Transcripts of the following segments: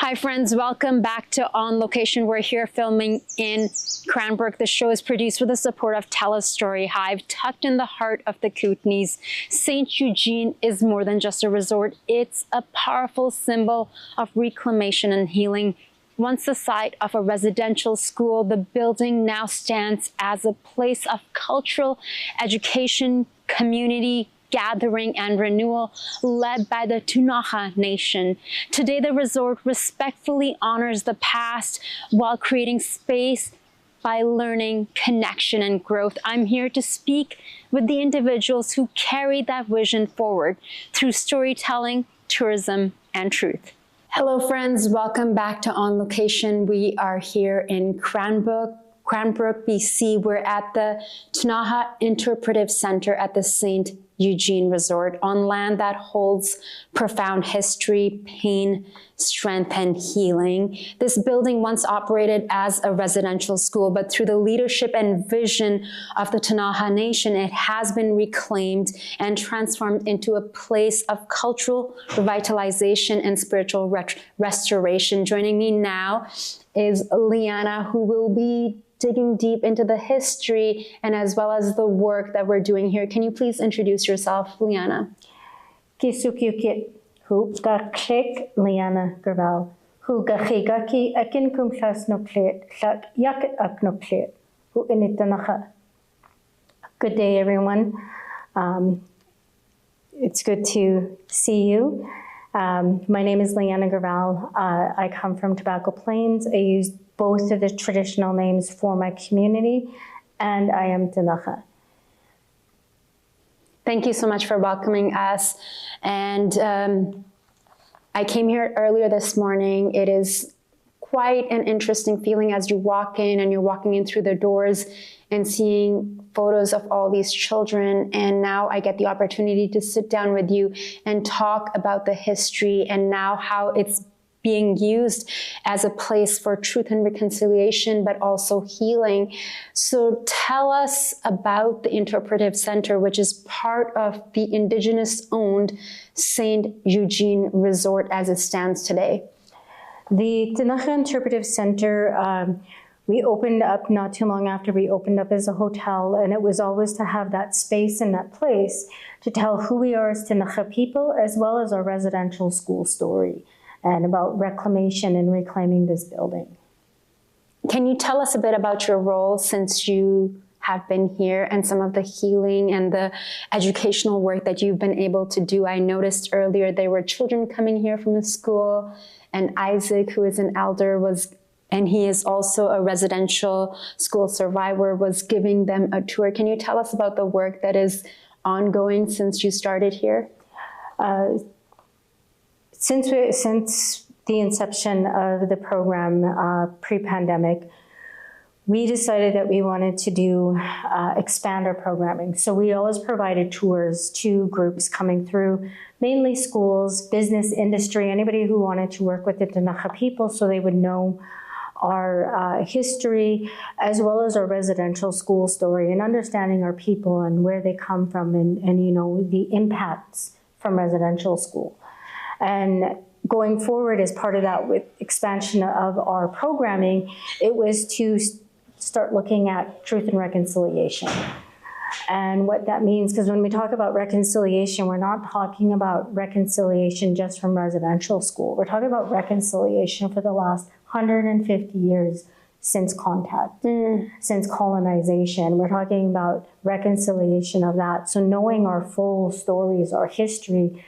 Hi friends, welcome back to On Location. We're here filming in Cranbrook. The show is produced with the support of Tell a Story Hive. Tucked in the heart of the Kootenays, St. Eugene is more than just a resort. It's a powerful symbol of reclamation and healing. Once the site of a residential school, the building now stands as a place of cultural education, community gathering and renewal, led by the Ktunaxa Nation. Today, the resort respectfully honors the past while creating space by learning, connection, and growth. I'm here to speak with the individuals who carry that vision forward through storytelling, tourism, and truth. Hello, friends. Welcome back to On Location. We are here in Cranbrook, BC. We're at the Ktunaxa Interpretive Centre at the St. Eugene Resort, on land that holds profound history, pain, strength, and healing. This building once operated as a residential school, but through the leadership and vision of the Ktunaxa Nation, it has been reclaimed and transformed into a place of cultural revitalization and spiritual restoration. Joining me now is Leanna, who will be digging deep into the history and as well as the work that we're doing here. Can you please introduce yourself, Leanna? Kisukyukit, hu gaklik Leanna Gravel, hu gachigaki akin kumsas nuklet, sak yakit ak nuklet, hu initanacha. Good day, everyone. It's good to see you. My name is Leanna Gravel. I come from Tobacco Plains. I use both of the traditional names for my community, and I am Ktunaxa. Thank you so much for welcoming us. And I came here earlier this morning. It is quite an interesting feeling as you walk in and you're walking in through the doors and seeing photos of all these children. And now I get the opportunity to sit down with you and talk about the history and now how it's being used as a place for truth and reconciliation, but also healing. So tell us about the Interpretive Centre, which is part of the Indigenous-owned St. Eugene Resort as it stands today. The Ktunaxa Interpretive Centre, we opened up not too long after we opened up as a hotel, and it was always to have that space and that place to tell who we are as Ktunaxa people, as well as our residential school story, and about reclamation and reclaiming this building. Can you tell us a bit about your role since you have been here and some of the healing and the educational work that you've been able to do? I noticed earlier there were children coming here from the school, and Isaac, who is an elder, and he is also a residential school survivor, was giving them a tour. Can you tell us about the work that is ongoing since you started here? Since the inception of the program pre-pandemic, we decided that we wanted to expand our programming. So we always provided tours to groups coming through, mainly schools, business, industry, anybody who wanted to work with the Ktunaxa people so they would know our history, as well as our residential school story, and understanding our people and where they come from, and you know, the impacts from residential school. And going forward, as part of that, with expansion of our programming, it was to start looking at truth and reconciliation. And what that means, because when we talk about reconciliation, we're not talking about reconciliation just from residential school. We're talking about reconciliation for the last 150 years since contact, since colonization. We're talking about reconciliation of that. So knowing our full stories, our history,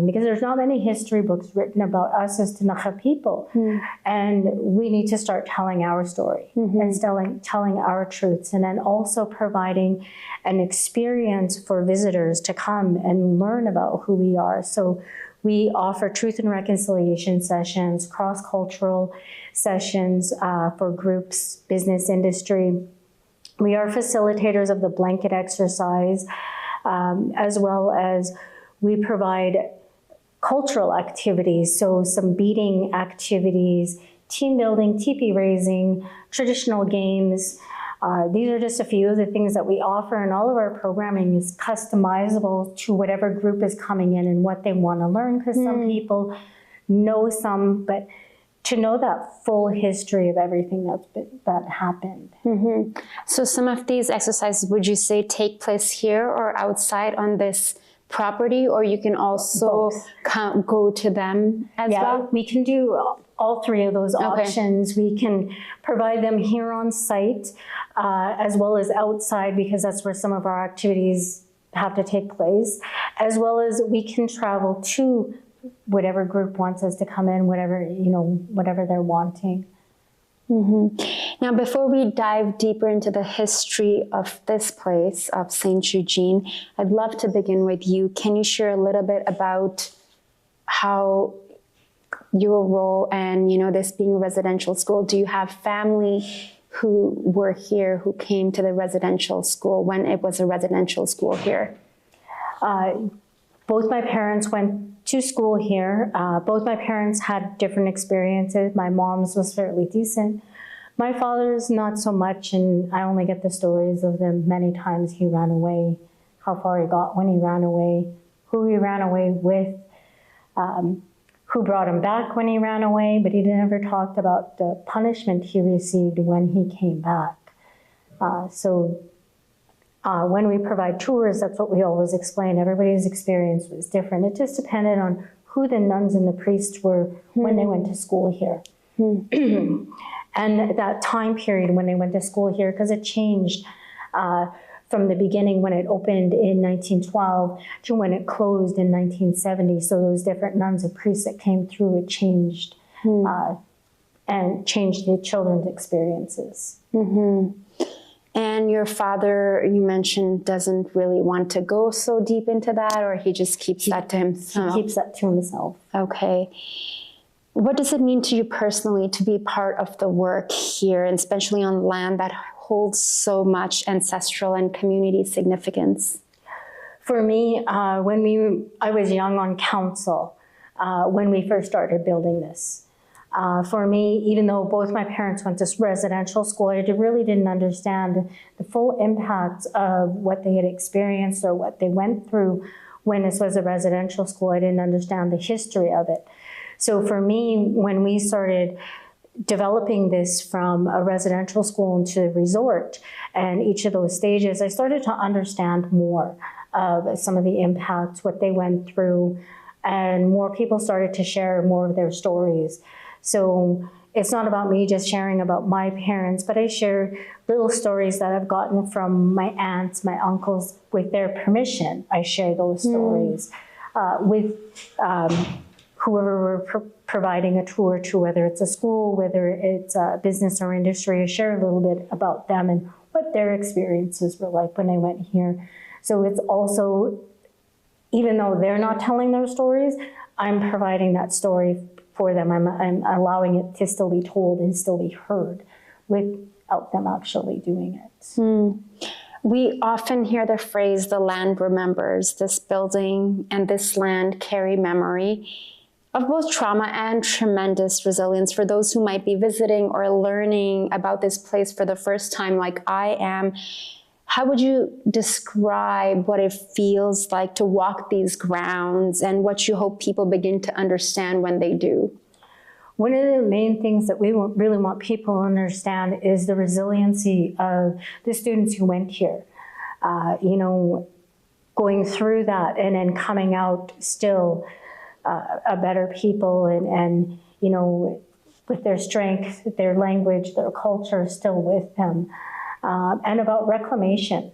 because there's not many history books written about us as Ktunaxa people. And we need to start telling our story and telling our truths, and then also providing an experience for visitors to come and learn about who we are. So we offer truth and reconciliation sessions, cross-cultural sessions for groups, business, industry. We are facilitators of the blanket exercise, as well as we provide cultural activities, so some beading activities, team building, teepee raising, traditional games. These are just a few of the things that we offer, and all of our programming is customizable to whatever group is coming in and what they want to learn, because some people know some, but to know that full history of everything that happened. Mm-hmm. So some of these exercises, would you say, take place here or outside on this property, or you can also go to them as well? We can do all three of those options. We can provide them here on site as well as outside, because that's where some of our activities have to take place, as well as we can travel to whatever group wants us to come in, whatever they're wanting. Mm-hmm. Now, before we dive deeper into the history of this place, of St. Eugene, I'd love to begin with you. Can you share a little bit about how your role and, this being a residential school, do you have family who were here, who came to the residential school when it was a residential school here? Both my parents went to school here. Both my parents had different experiences. My mom's was fairly decent. My father's not so much, and I only get the stories of them many times he ran away, how far he got when he ran away, who he ran away with, who brought him back when he ran away, but he never talked about the punishment he received when he came back. When we provide tours, that's what we always explain. Everybody's experience was different. It just depended on who the nuns and the priests were when they went to school here. And that time period when they went to school here, because it changed from the beginning when it opened in 1912 to when it closed in 1970. So those different nuns and priests that came through, it changed and changed the children's experiences. Mm-hmm. And your father, you mentioned, doesn't really want to go so deep into that, or he just keeps that to himself? He keeps that to himself. Okay. What does it mean to you personally to be part of the work here, and especially on land that holds so much ancestral and community significance? For me, I was young on council when we first started building this. For me, even though both my parents went to residential school, I really didn't understand the full impact of what they had experienced or what they went through when this was a residential school. I didn't understand the history of it. So for me, when we started developing this from a residential school into a resort and each of those stages, I started to understand more of some of the impacts, what they went through, and more people started to share more of their stories. So it's not about me just sharing about my parents, but I share little stories that I've gotten from my aunts, my uncles, with their permission. I share those stories with whoever we're providing a tour to, whether it's a school, whether it's a business or industry. I share a little bit about them and what their experiences were like when they went here. So it's also, even though they're not telling their stories, I'm providing that story for them. I'm allowing it to still be told and still be heard without them actually doing it. We often hear the phrase, the land remembers. This building and this land carry memory of both trauma and tremendous resilience for those who might be visiting or learning about this place for the first time, like I am. How would you describe what it feels like to walk these grounds and what you hope people begin to understand when they do? One of the main things that we really want people to understand is the resiliency of the students who went here. Going through that and then coming out still a better people and with their strength, their language, their culture still with them. And about reclamation,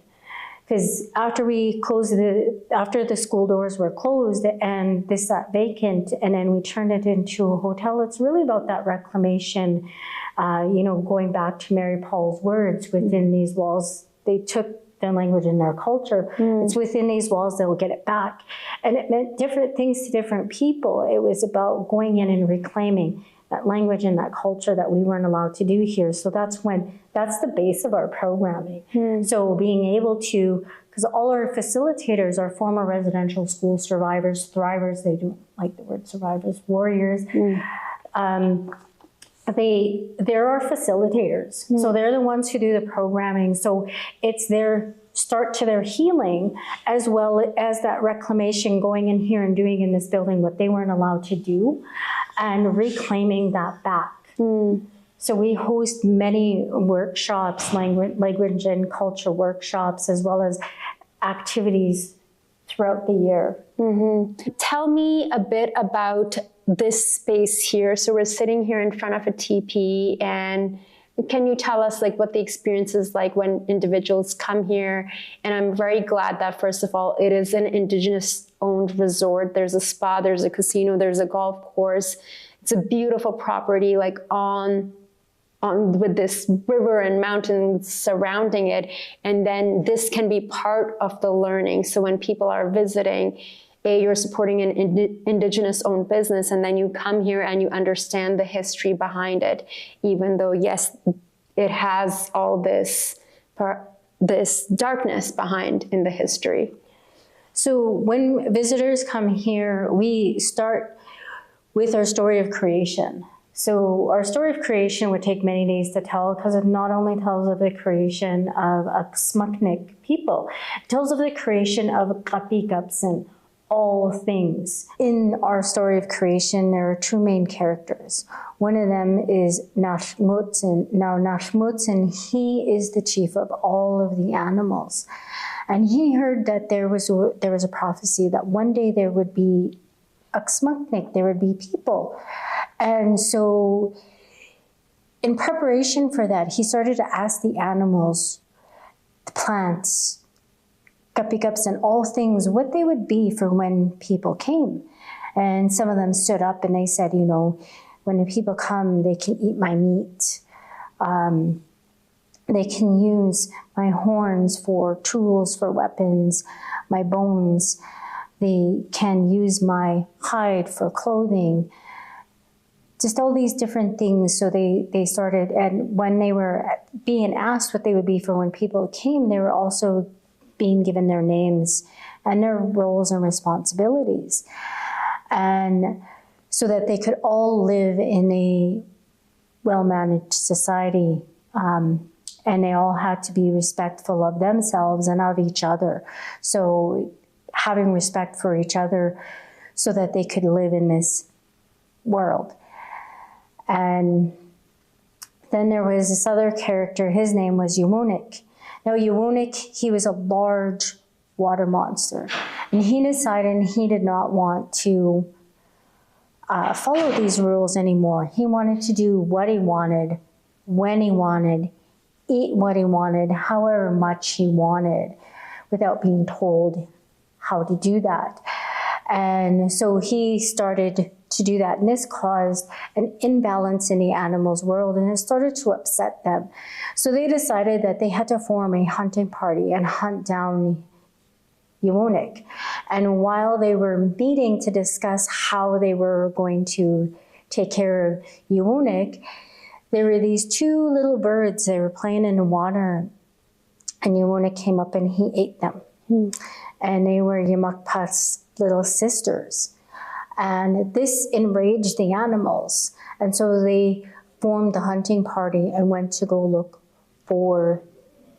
because after the school doors were closed and this sat vacant, and then we turned it into a hotel, it's really about that reclamation. Going back to Mary Paul's words, within these walls, they took their language and their culture. It's within these walls they'll get it back, and it meant different things to different people. It was about going in and reclaiming that language and that culture that we weren't allowed to do here. So that's the base of our programming. So being able to, because all our facilitators are former residential school survivors, thrivers, they don't like the word survivors, warriors. They're our facilitators. So they're the ones who do the programming. So it's their start to their healing, as well as that reclamation, going in here and doing in this building what they weren't allowed to do. and reclaiming that back. So we host many workshops, language and culture workshops, as well as activities throughout the year. Tell me a bit about this space here. So we're sitting here in front of a teepee, and can you tell us like what the experience is like when individuals come here? And I'm very glad that, first of all, it is an Indigenous owned resort. There's a spa, there's a casino, there's a golf course. It's a beautiful property, like on with this river and mountains surrounding it. And then this can be part of the learning. So when people are visiting, you're supporting an Indigenous owned business, and then you come here and you understand the history behind it, even though, yes, it has all this darkness behind in the history. So when visitors come here, we start with our story of creation. So our story of creation would take many days to tell, because it not only tells of the creation of ⱡkamnin people, it tells of the creation of ⱡkamnin, all things. In our story of creation, there are two main characters. One of them is ⱡkamnin. Now ⱡkamnin, he is the chief of all of the animals. And he heard that there was a prophecy that one day there would be ⱡkamnin, there would be people. And so in preparation for that, he started to ask the animals, the plants, ⱡkamnin, all things, what they would be for when people came. And some of them stood up and they said, you know, when the people come, they can eat my meat. They can use my horns for tools, for weapons, my bones. They can use my hide for clothing. Just all these different things. So they started, and when they were being asked what they would be for when people came, they were also being given their names and their roles and responsibilities. And so that they could all live in a well-managed society. And they all had to be respectful of themselves and of each other. So having respect for each other so that they could live in this world. And then there was this other character, his name was Ktunaxa. Now Ktunaxa, he was a large water monster. And he decided he did not want to follow these rules anymore. He wanted to do what he wanted, when he wanted, eat what he wanted, however much he wanted, without being told how to do that. And so he started to do that, and this caused an imbalance in the animals' world, and it started to upset them. So they decided that they had to form a hunting party and hunt down Ktunaxa. And while they were meeting to discuss how they were going to take care of Ktunaxa, there were these two little birds. They were playing in the water, and Ktunaxa came up and he ate them. And they were Ktunaxa's little sisters. And this enraged the animals. And so they formed the hunting party and went to go look for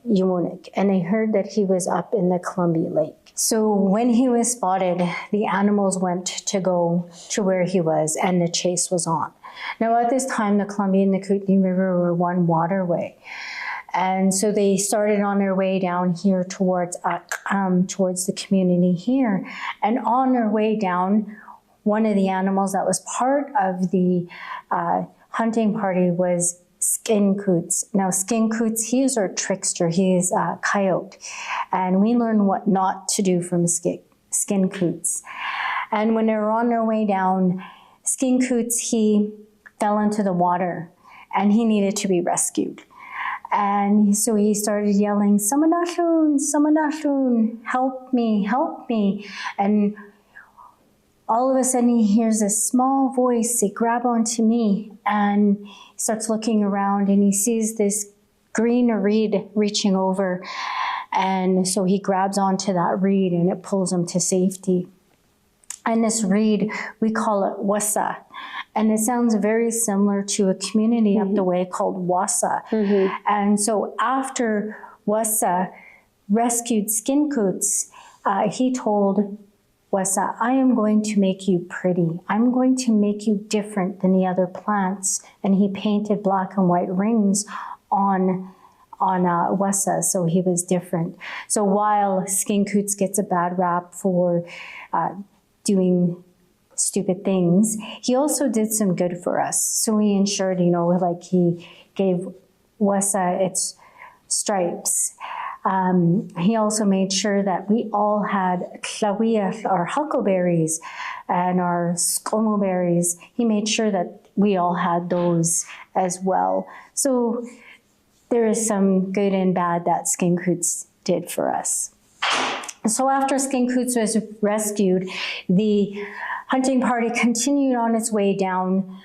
Ktunaxa. And they heard that he was up in the Columbia Lake. So when he was spotted, the animals went to go to where he was, and the chase was on. Now at this time, the Columbia and the Kootenay River were one waterway. And so they started on their way down here towards the community here. And on their way down, one of the animals that was part of the hunting party was Skincoots. Now Skincoots, he is our trickster. He is a coyote. And we learn what not to do from Skincoots. And when they were on their way down, Skincoots, he fell into the water and he needed to be rescued. And so he started yelling, "Samanashun, Samanashun, help me, help me." And all of a sudden he hears a small voice say, "Grab onto me." And he starts looking around and he sees this green reed reaching over. And so he grabs onto that reed and it pulls him to safety. And this reed, we call it wassa. And it sounds very similar to a community up the way called Wassa. And so after Wassa rescued Skincoots, he told Wesa, I am going to make you pretty. I'm going to make you different than the other plants. And he painted black and white rings on Wesa, so he was different. So while Skinkoots gets a bad rap for doing stupid things, he also did some good for us. So he ensured, like he gave Wesa its stripes. He also made sure that we all had tlawiyah, our huckleberries, and our skomo berries. He made sure that we all had those as well. So there is some good and bad that Skinkoots did for us. So after Skinkoots was rescued, the hunting party continued on its way down,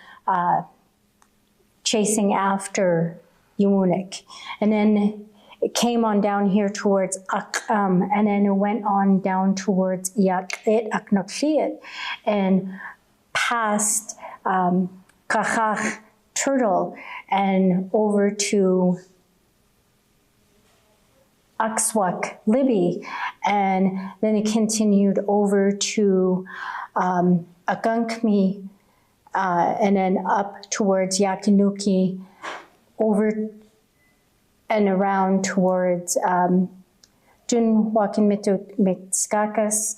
chasing after Yumunik. And then it came on down here towards and then it went on down towards Ktunaxa and past Kachach Turtle and over to Akswak Libby, and then it continued over to Ⱡkamnin, and then up towards Yakinuki, over and around towards Junwakinmitskakas,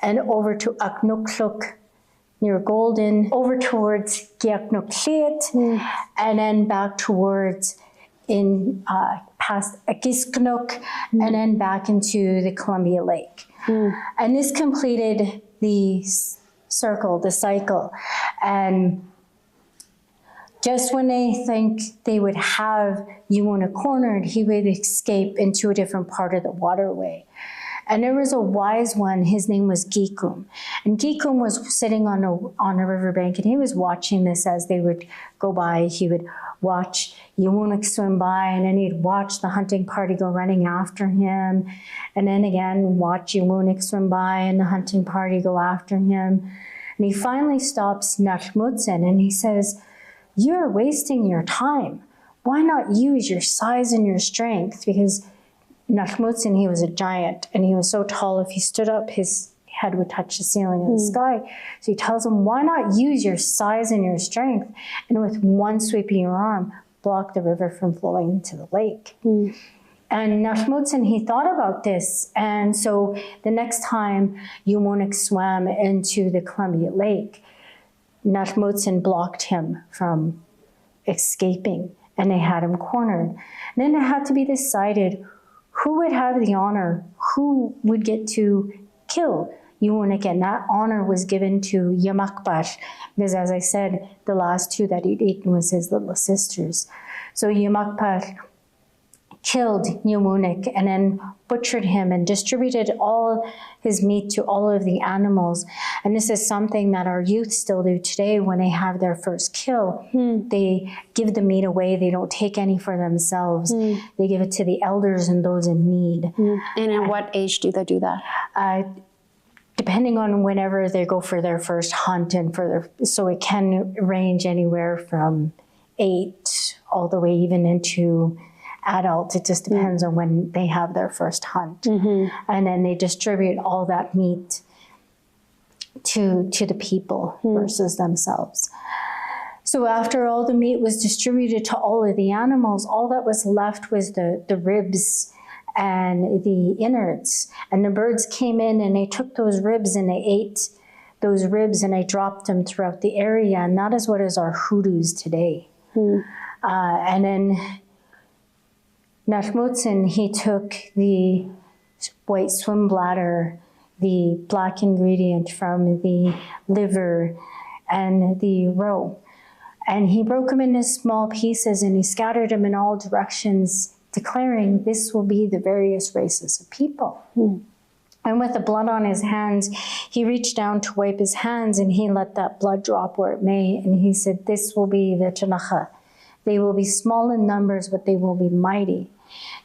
and over to Aknukluk near Golden, over towards Giaknukliat, and then back towards past Akisknuk, and then back into the Columbia Lake. And this completed the circle, the cycle. And just when they think they would have Yumuna cornered, he would escape into a different part of the waterway. And there was a wise one, his name was Gikum. And Gikum was sitting on a riverbank, and he was watching this as they would go by. He would watch Yumunik swim by, and then he'd watch the hunting party go running after him. And then again, watch Yumunik swim by and the hunting party go after him. And he finally stops Nalmutsen and he says, "You're wasting your time. Why not use your size and your strength?" Because Nalmutsen, he was a giant, and he was so tall, if he stood up, his head would touch the ceiling of the sky. So he tells him, why not use your size and your strength, and with one sweep of your arm, block the river from flowing into the lake. And Nalmutsen, he thought about this, and so the next time Yumunik swam into the Columbia Lake, Nalmutsen blocked him from escaping, and they had him cornered. And then it had to be decided who would have the honor, who would get to kill Yumunik, and that honor was given to Yamakpat, because as I said, the last two that he'd eaten was his little sisters. So Yamakpat killed Yumunik and then butchered him and distributed all his meat to all of the animals. And this is something that our youth still do today when they have their first kill. They give the meat away. They don't take any for themselves. They give it to the elders and those in need. And at what age do they do that? Depending on whenever they go for their first hunt, and so it can range anywhere from 8 all the way even into adults. It just depends on when they have their first hunt. And then they distribute all that meat to the people versus themselves. So after all the meat was distributed to all of the animals, all that was left was the ribs and the innards. And the birds came in and they took those ribs and they ate those ribs and they dropped them throughout the area. And that is what is our hoodoos today. And then Nalmutsen, he took the white swim bladder, the black ingredient from the liver and the roe, and he broke them into small pieces and he scattered them in all directions, declaring this will be the various races of people. And with the blood on his hands, he reached down to wipe his hands and he let that blood drop where it may, and he said, this will be the Ktunaxa. They will be small in numbers, but they will be mighty.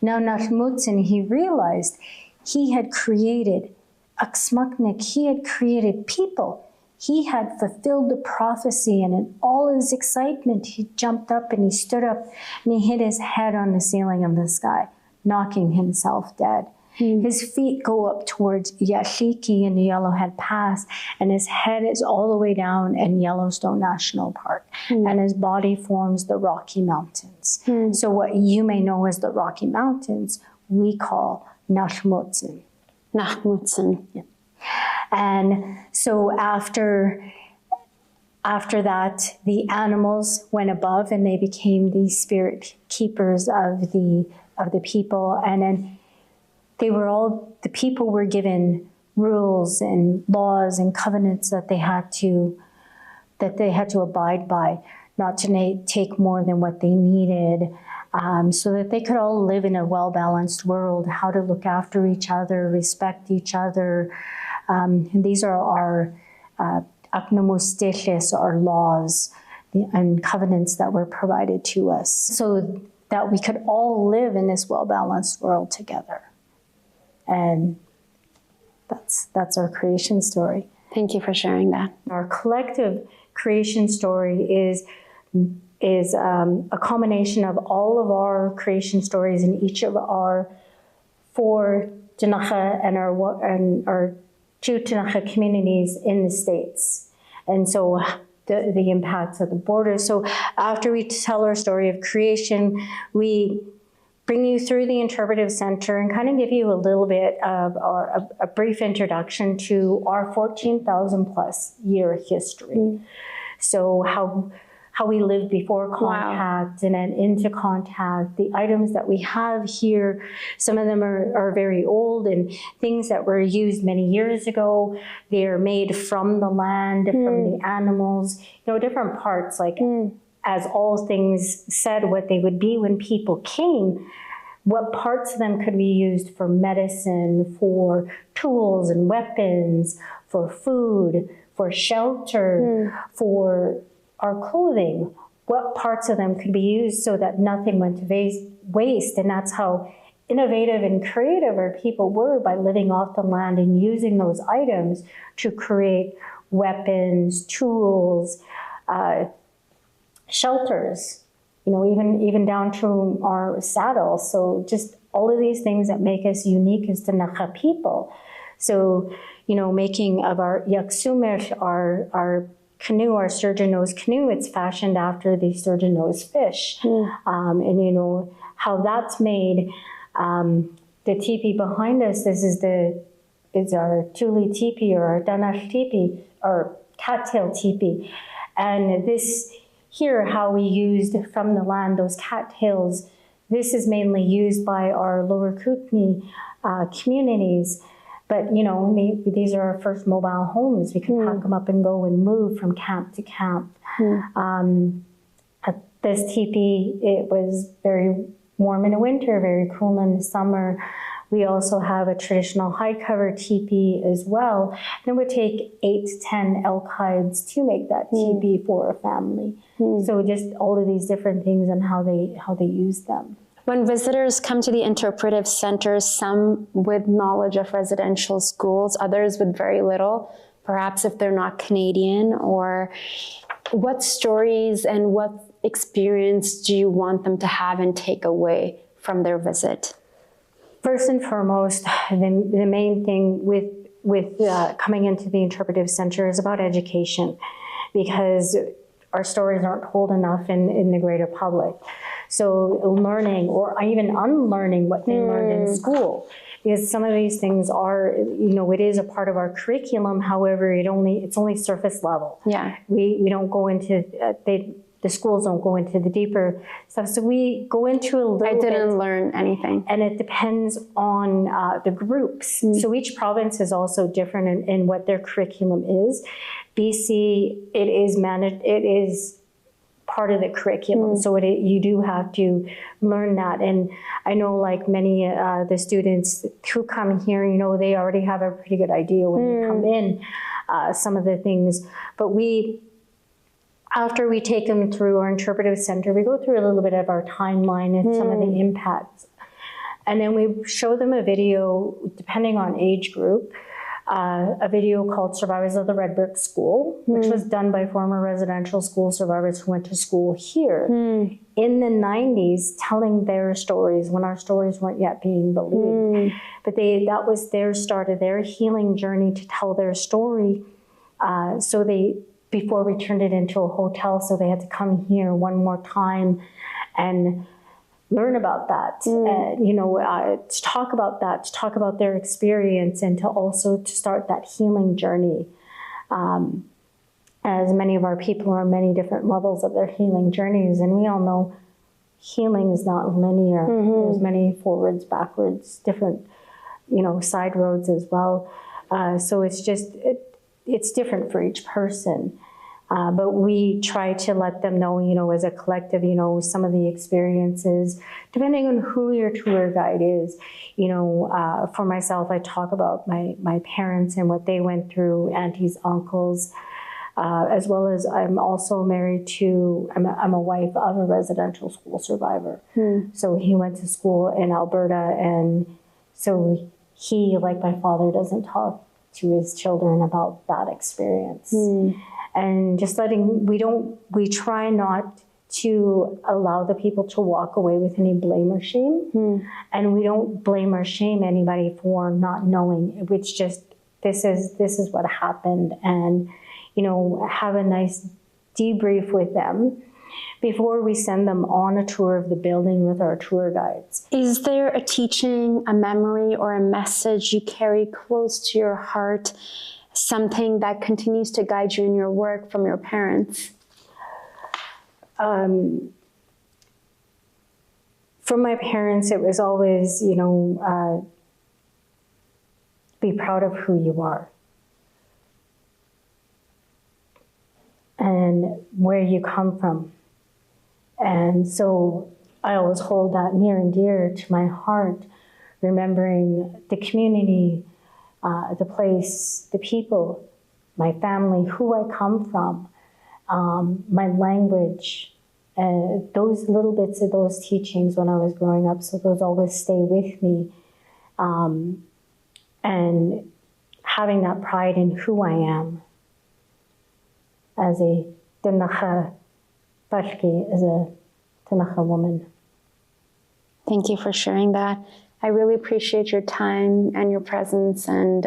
Now Nalmutsen, he realized he had created Aksmaknik, he had created people. He had fulfilled the prophecy, and in all his excitement, he jumped up and he stood up and he hit his head on the ceiling of the sky, knocking himself dead. His feet go up towards Yashiki in the Yellowhead Pass, and his head is all the way down in Yellowstone National Park, and his body forms the Rocky Mountains. So what you may know as the Rocky Mountains, we call Nakhmutsin. Nakhmutsin. Yeah. And so after that, the animals went above and they became the spirit keepers of the people. And then the people were given rules and laws and covenants that they had to abide by, not to take more than what they needed, so that they could all live in a well-balanced world, how to look after each other, respect each other. And these are our aknamustiches, our laws and covenants that were provided to us, so that we could all live in this well-balanced world together. And that's our creation story. Thank you for sharing that. Our collective creation story is a combination of all of our creation stories in each of our 4 Ktunaxa and our 2 Ktunaxa communities in the States. And so the impacts of the borders. So after we tell our story of creation, we bring you through the Interpretive Centre and kind of give you a little bit of a brief introduction to our 14,000 plus year history. So how we lived before contact and then into contact, the items that we have here, some of them are very old and things that were used many years ago. They're made from the land, from the animals, different parts, like as all things said what they would be when people came, what parts of them could be used for medicine, for tools and weapons, for food, for shelter, for our clothing, what parts of them could be used so that nothing went to waste. And that's how innovative and creative our people were, by living off the land and using those items to create weapons, tools, shelters, even down to our saddles. So just all of these things that make us unique as Ktunaxa people. So, making of our yaksumir, our canoe, our sturgeon nose canoe, it's fashioned after the sturgeon nose fish. And how that's made. The teepee behind us, this is our tule teepee, or our danash teepee, or cattail teepee. And this here, how we used from the land those cattails, this is mainly used by our Lower Kootenay communities. But, these are our first mobile homes. We could pack them up and go and move from camp to camp. At this teepee, it was very warm in the winter, very cool in the summer. We also have a traditional high cover teepee as well. And it would take 8 to 10 elk hides to make that teepee for a family. So just all of these different things and how they use them. When visitors come to the Interpretive Centre, some with knowledge of residential schools, others with very little, perhaps if they're not Canadian, or what stories and what experience do you want them to have and take away from their visit? First and foremost, the main thing with coming into the Interpretive Centre is about education, because our stories aren't told enough in the greater public. So learning, or even unlearning what they learned in school, because some of these things are, it is a part of our curriculum. However, it's only surface level. Yeah, we don't go into the schools don't go into the deeper stuff. So we go into a little bit. I didn't learn anything. And it depends on the groups. So each province is also different in what their curriculum is. BC, it is part of the curriculum. So you do have to learn that. And I know, like many the students who come here, they already have a pretty good idea when they come in, some of the things. But after we take them through our Interpretive Centre, we go through a little bit of our timeline and some of the impacts. And then we show them a video, depending on age group, a video called Survivors of the Red Brick School, which was done by former residential school survivors who went to school here in the 90s, telling their stories when our stories weren't yet being believed. But that was their start of their healing journey, to tell their story. Before we turned it into a hotel, so they had to come here one more time and learn about that, to talk about that, to talk about their experience, and to start that healing journey. As many of our people are on many different levels of their healing journeys, and we all know healing is not linear. There's many forwards, backwards, different, side roads as well. So it's different for each person. But we try to let them know, as a collective, some of the experiences, depending on who your tour guide is. For myself, I talk about my parents and what they went through, aunties, uncles, as well as I'm also married to, I'm a wife of a residential school survivor. So he went to school in Alberta, and so he, like my father, doesn't talk to his children about that experience. And just we try not to allow the people to walk away with any blame or shame. And we don't blame or shame anybody for not knowing. It's just, this is what happened. And, have a nice debrief with them before we send them on a tour of the building with our tour guides. Is there a teaching, a memory, or a message you carry close to your heart, something that continues to guide you in your work from your parents? From my parents, it was always, be proud of who you are and where you come from. And so I always hold that near and dear to my heart, remembering the community, the place, the people, my family, who I come from, my language, those little bits of those teachings when I was growing up, so those always stay with me. And having that pride in who I am as a Ktunaxa Bashki, as a Ktunaxa woman. Thank you for sharing that. I really appreciate your time and your presence, and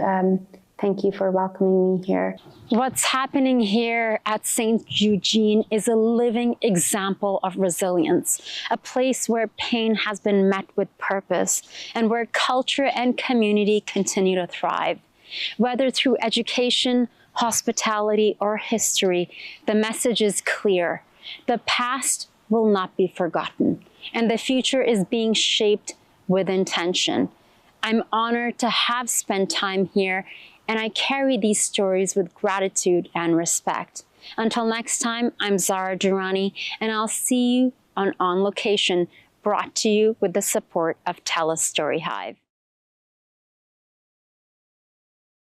thank you for welcoming me here. What's happening here at St. Eugene is a living example of resilience, a place where pain has been met with purpose and where culture and community continue to thrive. Whether through education, hospitality, or history, the message is clear. The past will not be forgotten, and the future is being shaped with intention. I'm honored to have spent time here, and I carry these stories with gratitude and respect. Until next time, I'm Zara Durrani, and I'll see you on Location, brought to you with the support of TELUS Story Hive.